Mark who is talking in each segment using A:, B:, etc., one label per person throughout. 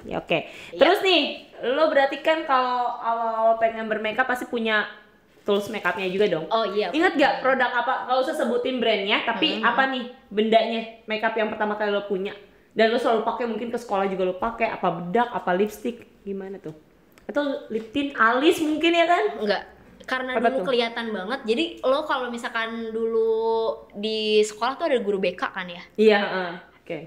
A: Ya oke.
B: Iya.
A: Terus nih, lo berarti kan kalau awal-awal pengen bermakeup pasti punya tools makeupnya juga dong.
B: Oh iya.
A: Ingat gak produk apa? Gak usah sebutin brandnya, tapi apa nih bendanya makeup yang pertama kali lo punya? Dan lo selalu pakai, mungkin ke sekolah juga lo pakai, apa bedak, apa lipstick, gimana tuh? Atau lip tint, alis mungkin ya kan?
B: Enggak, karena
A: Apa
B: dulu
A: tuh?
B: kelihatan banget. Jadi lo kalau misalkan dulu di sekolah tuh ada guru BK kan ya.
A: Iya, oke.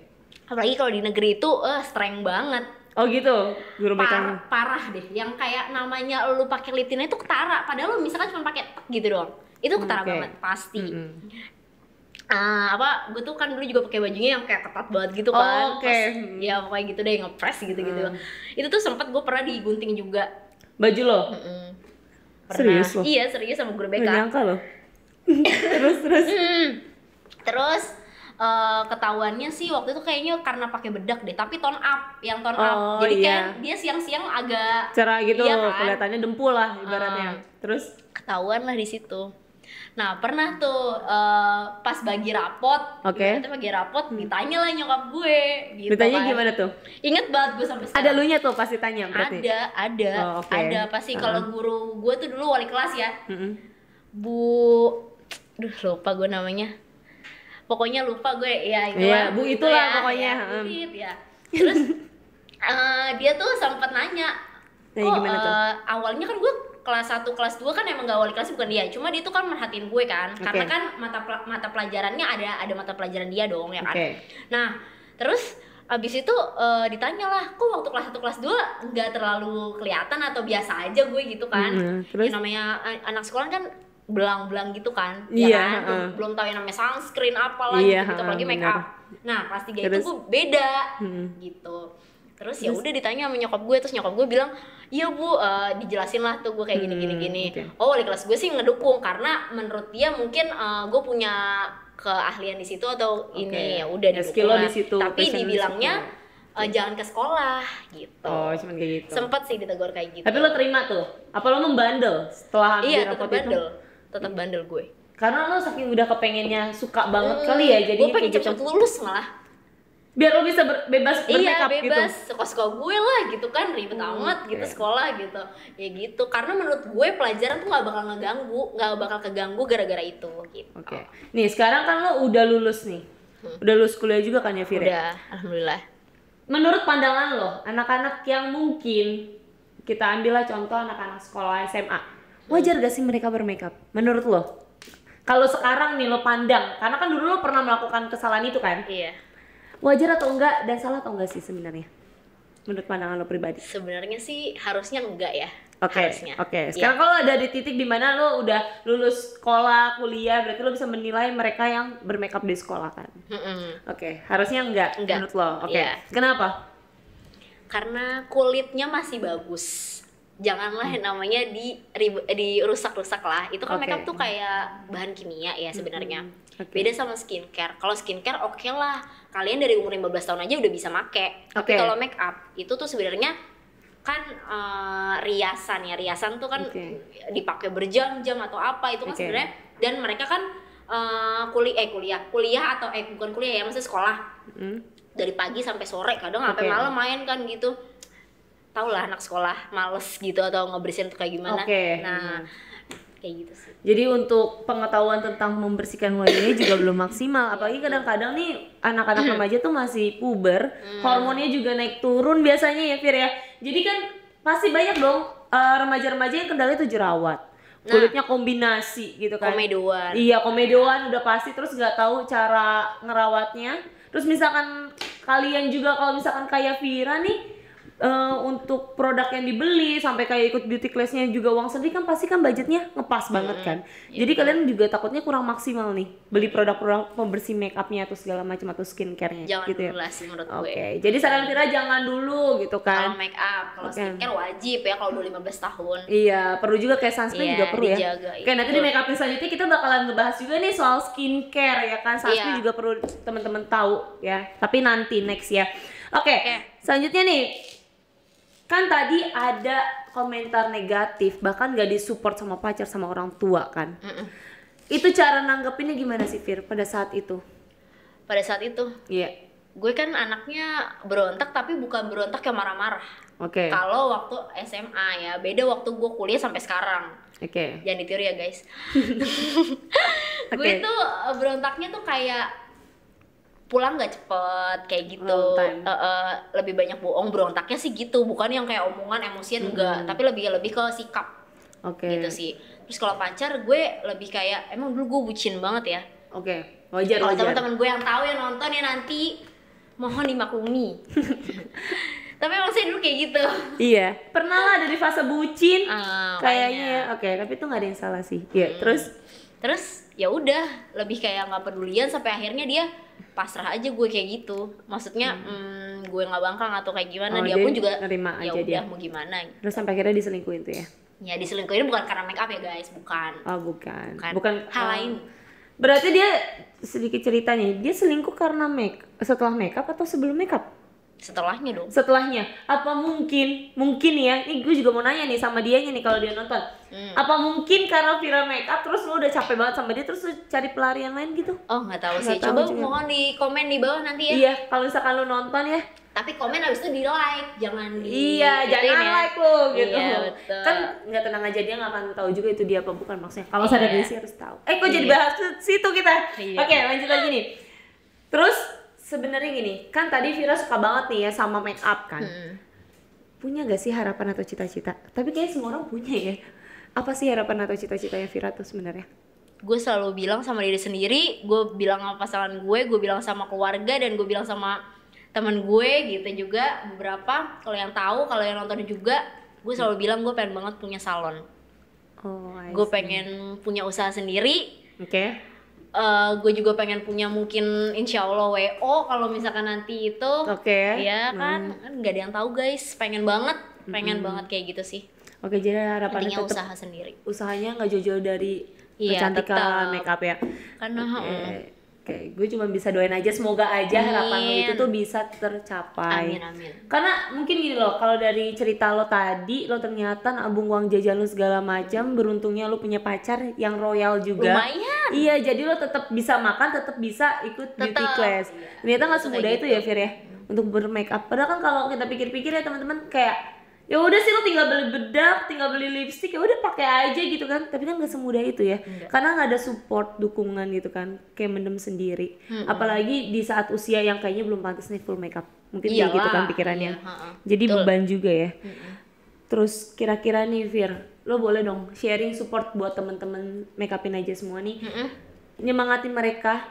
B: Apalagi kalau di negeri itu strength banget.
A: Oh gitu, guru BK-nya.
B: Parah deh. Yang kayak namanya lo pakai lip tintnya itu ketara. Padahal lo misalkan cuma pakai tek gitu doang. Itu ketara
A: Oke.
B: banget pasti. Gue tuh kan dulu juga pakai bajunya yang kayak ketat banget gitu kan.
A: Oh, oke.
B: Pas, ya pokoknya gitu deh, ngepres gitu-gitu. Itu tuh sempat gue pernah digunting juga.
A: Baju lo?
B: Pernah.
A: Serius lo?
B: Iya, serius sama guru BK.
A: Gak nyangka lo. Terus.
B: Terus ketahuannya sih waktu itu kayaknya karena pakai bedak deh, tapi tone up, yang tone
A: Oh,
B: up. Jadi
A: iya.
B: kan dia siang-siang agak
A: Cerah gitu,
B: iya kan?
A: kelihatannya dempul lah ibaratnya. Terus?
B: Ketahuan lah di situ. Nah, pernah tuh pas bagi rapot,
A: Oke.
B: ibaratnya bagi rapot, ditanya lah nyokap gue gitu.
A: Ditanya
B: kan.
A: gimana tuh?
B: Ingat banget gue sampai
A: Ada
B: sekarang.
A: lunya tuh pasti tanya berarti?
B: Ada.
A: Oh, oke.
B: Ada pasti kalau guru gue tuh dulu wali kelas ya. Bu, lupa gue namanya. Pokoknya lupa gue ya itu
A: Iya, Bu
B: itu
A: itulah
B: ya,
A: pokoknya.
B: ya, Bu Tit, ya. Terus dia tuh sempat nanya,
A: Nanya gimana tuh?
B: awalnya kan gue kelas 1, kelas 2 kan emang gak wali kelas bukan dia, cuma dia tuh kan merhatiin gue kan, karena kan mata pelajarannya ada mata pelajaran dia dong ya kan.
A: Oke.
B: Nah terus abis itu ditanya lah, kok waktu kelas 1, kelas 2 nggak terlalu kelihatan atau biasa aja gue gitu kan.
A: Terus?
B: Ya namanya anak sekolah kan belang-belang gitu kan,
A: Iya,
B: ya kan, belum tahu yang namanya sunscreen apalah
A: Iya,
B: gitu, apalagi make
A: benar.
B: up. Nah pas 3 itu
A: Terus?
B: gue beda gitu. Terus ya udah ditanya sama nyokap gue, terus nyokap gue bilang, iya Bu, dijelasin lah tuh gue kayak gini.
A: oke.
B: Oh wali kelas gue sih ngedukung karena menurut dia mungkin gue punya keahlian di situ atau ini ya udah
A: Ya,
B: didukung
A: skill lo
B: lah.
A: di situ,
B: Tapi
A: passion di
B: dibilangnya
A: situ.
B: jangan ke sekolah gitu.
A: Oh, cuman kayak gitu.
B: Sempet sih ditegur kayak gitu.
A: Tapi lo terima tuh? Apa lo membandel setelah ambil
B: iya
A: rapot
B: tetap
A: itu?
B: bandel, tetap bandel gue.
A: Karena lo saking udah kepengennya suka banget kali ya, jadi
B: gue pengen
A: kayak gitu.
B: cepet lulus malah.
A: Biar lo bisa bebas
B: Iya
A: bermakeup gitu.
B: bebas, suka-suka gue lah gitu kan, ribet amat gitu sekolah gitu. Ya gitu, karena menurut gue pelajaran tuh gak bakal keganggu gara-gara itu gitu.
A: Oke. Nih sekarang kan lo udah lulus nih. Udah lulus kuliah juga kan ya Fira?
B: Udah, alhamdulillah.
A: Menurut pandangan lo, anak-anak yang mungkin kita ambillah contoh anak-anak sekolah SMA, wajar gak sih mereka bermakeup? Menurut lo? Kalau sekarang nih lo pandang, karena kan dulu lo pernah melakukan kesalahan itu kan?
B: Iya.
A: Wajar atau enggak dan salah atau enggak sih sebenarnya? Menurut pandangan lo pribadi?
B: Sebenarnya sih harusnya enggak ya.
A: Oke,
B: Harusnya.
A: oke.
B: Iya.
A: Sekarang kalau ada di titik dimana lo udah lulus sekolah, kuliah, berarti lo bisa menilai mereka yang bermakeup di sekolah kan? Oke, harusnya enggak,
B: Enggak.
A: menurut lo. Oke.
B: Iya.
A: Kenapa?
B: Karena kulitnya masih bagus. Janganlah yang namanya dirusak-rusak lah. Itu kan
A: Oke.
B: makeup tuh kayak bahan kimia ya sebenarnya.
A: Oke.
B: Beda sama skincare. Kalau skincare oke lah. Kalian dari umur 15 tahun aja udah bisa make. Tapi
A: Oke.
B: kalau makeup itu tuh sebenarnya kan riasan ya. Riasan tuh kan
A: Oke.
B: dipakai berjam-jam atau apa itu kan
A: Oke.
B: sebenarnya, dan mereka kan kuliah atau bukan kuliah ya, maksudnya sekolah dari pagi sampai sore, kadang sampai
A: Oke.
B: malam main kan gitu. Tau lah anak sekolah males gitu atau ngebersihin tuh kayak gimana.
A: Oke.
B: Nah kayak gitu sih.
A: Jadi untuk pengetahuan tentang membersihkan wajahnya juga belum maksimal. Apalagi kadang-kadang nih anak-anak remaja tuh masih puber, hormonnya juga naik turun biasanya ya Fir ya. Jadi kan pasti banyak dong remaja-remaja yang kendalanya tuh jerawat, kulitnya kombinasi gitu kan.
B: Komedoan.
A: Iya, komedoan udah pasti, terus nggak tahu cara ngerawatnya. Terus misalkan kalian juga kalau misalkan kayak Vira nih untuk produk yang dibeli sampai kayak ikut beauty classnya juga uang sendiri kan pasti kan budgetnya ngepas banget kan. Jadi kalian juga takutnya kurang maksimal nih beli produk-produk pembersih makeupnya atau segala macam atau skincare-nya
B: Jangan
A: gitu ya.
B: dulu lah sih menurut
A: Oke,
B: gue.
A: jadi saran Vira jangan dulu gitu
B: Kalau
A: kan.
B: make up, kalau skincare wajib ya kalau udah 15 tahun.
A: Iya, perlu juga kayak sunscreen
B: Iya,
A: juga perlu ya.
B: dijaga,
A: Oke, nanti di make upin selanjutnya kita bakalan ngebahas juga nih soal skincare ya kan. Sunscreen
B: Iya.
A: juga perlu teman-teman tahu ya. Tapi nanti next ya. Oke, selanjutnya nih. Kan tadi ada komentar negatif, bahkan gak disupport sama pacar sama orang tua kan. Itu cara nanggepinnya gimana sih Fir pada saat itu?
B: Pada saat itu
A: Iya.
B: gue kan anaknya berontak tapi bukan berontak yang marah-marah.
A: Oke.
B: Kalau waktu SMA ya, beda waktu gue kuliah sampai sekarang.
A: Oke.
B: Jangan ditiru ya guys. Gue
A: Oke.
B: tuh berontaknya tuh kayak pulang gak cepet kayak gitu.
A: On time.
B: Lebih banyak bohong, berontaknya sih gitu, bukan yang kayak omongan emosian enggak, tapi lebih ke sikap.
A: Oke.
B: Gitu sih. Terus kalau pacar gue lebih kayak emang dulu gue bucin banget ya.
A: Oke. Wajar.
B: Kalau teman-teman gue yang tahu yang nonton ya nanti mohon dimaklumi. Tapi emang saya dulu kayak gitu.
A: Iya, pernah lah dari fase bucin. Kayaknya ya.
B: Makanya.
A: Oke, tapi itu nggak ada yang salah sih. Iya,
B: Terus ya udah lebih kayak nggak pedulian sampai akhirnya dia pasrah aja gue kayak gitu. Maksudnya gue nggak bangkang atau kayak gimana,
A: Oh,
B: dia
A: dia
B: pun juga
A: nerima
B: ya
A: aja
B: udah
A: dia.
B: mau gimana.
A: terus sampai akhirnya diselingkuhin tuh ya?
B: Ya diselingkuhin bukan karena make up ya guys, bukan.
A: Oh, bukan.
B: Bukan hal lain.
A: Berarti dia sedikit ceritanya, dia selingkuh karena setelah makeup atau sebelum makeup?
B: Setelahnya dong.
A: Setelahnya. Apa mungkin ya, ini gue juga mau nanya nih sama dianya nih kalau dia nonton. Apa mungkin karena Vira makeup terus lu udah capek banget sama dia terus lu cari pelarian lain gitu?
B: Oh nggak tahu sih.
A: Nggak tahu
B: Coba
A: juga.
B: mohon di komen di bawah nanti ya.
A: Iya, kalau misalkan lu nonton ya.
B: Tapi komen abis itu di like, jangan di
A: Iya,
B: gituin
A: jangan
B: ya.
A: like lu gitu.
B: Iya, betul.
A: Kan nggak tenang aja, dia nggak akan tahu juga itu dia apa bukan maksudnya. Kalau
B: Iya.
A: sadar diri sih harus tahu. Kok jadi
B: Iya.
A: bahas situ kita?
B: Iya.
A: Oke, lanjut lagi nih. Terus sebenarnya gini, kan tadi Vira suka banget nih ya sama make up kan. Punya gak sih harapan atau cita-cita? Tapi kayaknya semua orang punya ya. Apa sih harapan atau cita-citanya Vira tuh sebenarnya?
B: Gue selalu bilang sama diri sendiri, gue bilang sama pasangan gue bilang sama keluarga, dan gue bilang sama teman gue gitu juga beberapa. Kalau yang tahu, kalau yang nonton juga, gue selalu bilang gue pengen banget punya salon.
A: Oh, I
B: Gue
A: see.
B: pengen punya usaha sendiri.
A: Oke.
B: Gue juga pengen punya mungkin insya Allah WO kalau misalkan nanti itu.
A: Oke.
B: Iya kan, nggak ada yang tahu guys. Pengen banget kayak gitu sih.
A: Oke, jadi harapannya
B: Intinya
A: tetap
B: usaha sendiri.
A: usahanya nggak jauh-jauh dari
B: Iya,
A: kecantikan
B: tetap.
A: make up ya.
B: Karena
A: Oke, gue cuma bisa doain aja semoga aja harapan lo itu tuh bisa tercapai.
B: amin.
A: Karena mungkin gini loh, kalau dari cerita lo tadi, lo ternyata nabung uang jajan lo segala macam, beruntungnya lo punya pacar yang royal juga.
B: Lumayan.
A: Iya, jadi lo tetap bisa makan, tetap bisa ikut beauty
B: Tetap,
A: class.
B: iya.
A: Ternyata nggak
B: Itu
A: semudah
B: kayak
A: itu
B: gitu.
A: ya, Fir ya, untuk bermake up. Padahal kan kalau kita pikir-pikir ya teman-teman kayak ya udah sih lo tinggal beli bedak, tinggal beli lipstick, ya udah pakai aja gitu kan. Tapi kan nggak semudah itu ya. Karena nggak ada support, dukungan gitu kan. Kayak mendem sendiri. Apalagi di saat usia yang kayaknya belum pantas nih full makeup. Mungkin kayak gitu kan
B: Iyalah,
A: pikirannya.
B: iya,
A: Jadi
B: betul.
A: beban juga ya. Terus kira-kira nih Fir, lo boleh dong sharing support buat temen-temen makeupin aja semua nih. Nyemangatin mereka.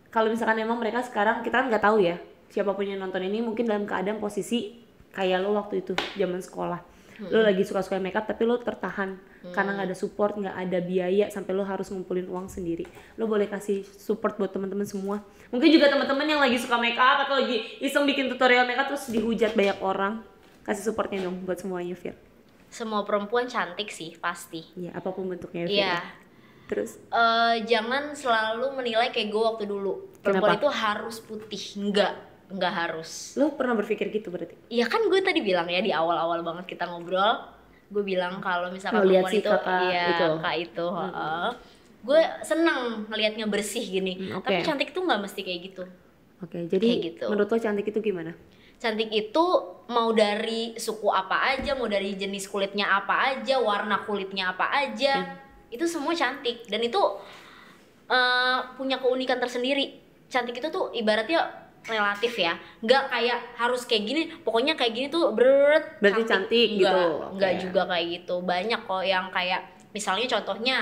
A: Kalau misalkan emang mereka sekarang, kita kan nggak tahu ya. Siapapun yang nonton ini mungkin dalam keadaan posisi kayak lo waktu itu zaman sekolah. Lo lagi suka-suka makeup tapi lo tertahan karena nggak ada support, nggak ada biaya sampai lo harus ngumpulin uang sendiri. Lo boleh kasih support buat teman-teman semua. Mungkin juga teman-teman yang lagi suka makeup atau lagi iseng bikin tutorial makeup terus dihujat banyak orang. Kasih supportnya dong buat semuanya, Fir.
B: Semua perempuan cantik sih pasti.
A: Iya, apapun bentuknya, Fir.
B: Iya.
A: Terus
B: Jangan selalu menilai kayak gue waktu dulu. Perempuan
A: Kenapa?
B: itu harus putih, enggak harus.
A: lo pernah berpikir gitu berarti?
B: Iya kan gue tadi bilang ya di awal-awal banget kita ngobrol, gue bilang kalau misalkan
A: Oh, lihat
B: perempuan
A: si
B: itu,
A: kakak
B: iya
A: itu.
B: kakak itu, gue seneng ngelihatnya bersih gini.
A: Oke.
B: Tapi cantik tuh nggak mesti kayak gitu.
A: Oke, jadi
B: Kayak gitu.
A: menurut lo cantik itu gimana?
B: Cantik itu mau dari suku apa aja, mau dari jenis kulitnya apa aja, warna kulitnya apa aja, itu semua cantik dan itu punya keunikan tersendiri. Cantik itu tuh ibaratnya relatif ya, nggak kayak harus kayak gini, pokoknya kayak gini tuh
A: Berarti cantik gitu.
B: nggak
A: Oke.
B: juga kayak gitu. Banyak kok yang kayak misalnya contohnya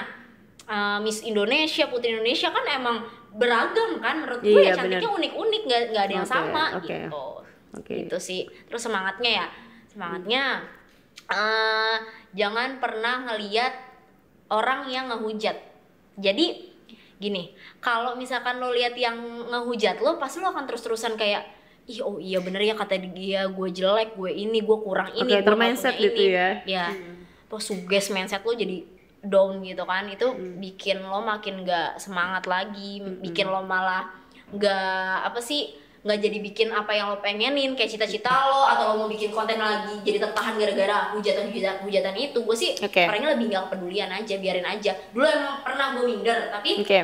B: Miss Indonesia, Putri Indonesia kan emang beragam kan, menurut gue
A: Iya,
B: ya cantiknya
A: bener.
B: unik-unik, nggak ada yang
A: Oke,
B: sama
A: oke.
B: gitu.
A: Oke.
B: Itu sih. Terus semangatnya jangan pernah ngeliat orang yang ngehujat. Jadi gini, kalau misalkan lo lihat yang ngehujat lo, pasti lo akan terus-terusan kayak ih oh iya bener ya kata dia, gue jelek, gue ini, gue kurang ini,
A: Oke,
B: gue nggak
A: termindset
B: punya
A: gitu
B: ini.
A: ya.
B: Ya, terus suges mindset lo jadi down gitu kan. Itu bikin lo makin gak semangat lagi, bikin lo malah gak nggak jadi bikin apa yang lo pengenin, kayak cita-cita lo, atau lo mau bikin konten lagi jadi tertahan gara-gara hujatan itu. Gue sih
A: Oke.
B: orangnya lebih gak kepedulian aja, biarin aja. Dulu emang pernah gue minder, tapi
A: Oke.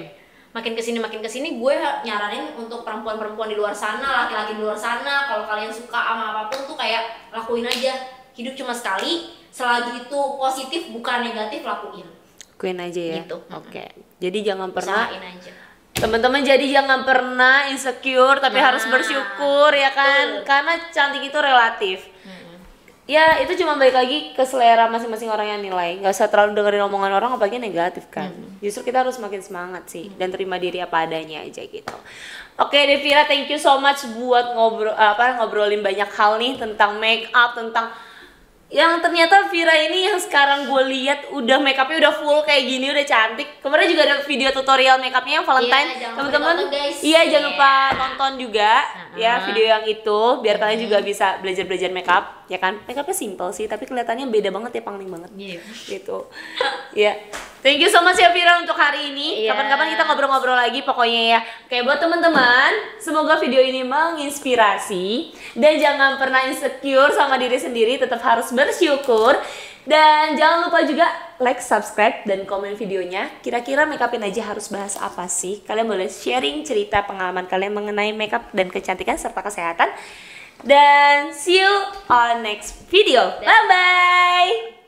B: makin kesini gue nyaranin untuk perempuan-perempuan di luar sana, laki-laki di luar sana, kalau kalian suka sama apapun tuh kayak lakuin aja. Hidup cuma sekali, selagi itu positif bukan negatif, lakuin.
A: Lakuin aja ya.
B: Gitu.
A: Oke. Jadi jangan pernah
B: Usahain aja.
A: teman-teman, jadi jangan pernah insecure tapi harus bersyukur ya kan, karena cantik itu relatif. Ya itu cuma balik lagi ke selera masing-masing orang yang nilai, nggak usah terlalu dengerin omongan orang apalagi negatif kan. Justru kita harus makin semangat sih dan terima diri apa adanya aja gitu. Oke Devira, thank you so much buat ngobrolin banyak hal nih tentang make up, tentang yang ternyata Vira ini yang sekarang gue lihat udah make upnya udah full kayak gini, udah cantik. Kemarin juga ada video tutorial make upnya yang Valentine, teman-teman. Iya, jangan lupa tonton juga ya video yang itu biar kalian juga bisa belajar make up ya kan. Make upnya simple sih tapi kelihatannya beda banget ya, pangling banget gitu ya. Thank you so much ya Vira untuk hari ini. Kapan-kapan kita ngobrol-ngobrol lagi pokoknya ya. Oke, buat teman-teman, semoga video ini menginspirasi dan jangan pernah insecure sama diri sendiri, tetap harus bersyukur. Dan jangan lupa juga like, subscribe, dan komen videonya. Kira-kira make upin aja harus bahas apa sih? Kalian boleh sharing cerita pengalaman kalian mengenai makeup dan kecantikan serta kesehatan. Dan see you on next video. Bye-bye!